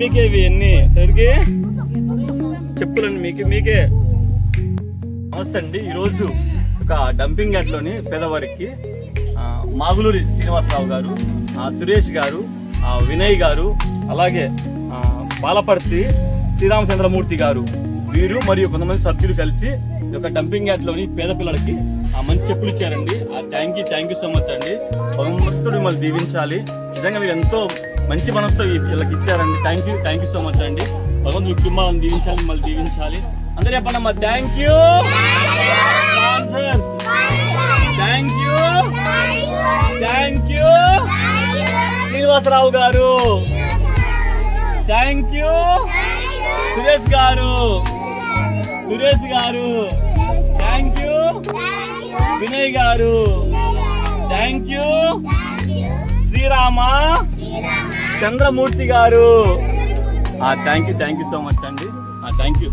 మీకే ఇవి ఎన్ని సరికి చెప్పులండి మీకే. నమస్తే అండి. ఈరోజు ఒక డంపింగ్ యార్డ్లోని పేదవారికి మాగులూరి శ్రీనివాసరావు గారు, సురేష్ గారు, వినయ్ గారు, అలాగే బాలపర్తి శ్రీరామచంద్రమూర్తి గారు, వీరు మరియు కొంతమంది సభ్యులు కలిసి ఈ యొక్క డంపింగ్ యార్డ్లోని పేద పిల్లలకి మంచి చెప్పులు ఇచ్చారండి. థ్యాంక్ యూ సో మచ్ అండి. భగవంతుడు మిమ్మల్ని దీవించాలి. నిజంగా మీరు ఎంతో మంచి మనసుతో వీళ్ళకి ఇచ్చారండి. థ్యాంక్ యూ సో మచ్ అండి. భగవంతుడు కుటుంబాలను దీవించాలి, మిమ్మల్ని దీవించాలి. అందరూ చెప్పండమ్మా థ్యాంక్ యూ. శ్రీనివాసరావు గారు, థ్యాంక్ యూ. సురేష్ గారు, థ్యాంక్ యూ. వినయ్ గారు, థ్యాంక్ యూ. శ్రీరామ చంద్రమూర్తి గారు, థ్యాంక్ యూ సో మచ్ అండి. Thank you.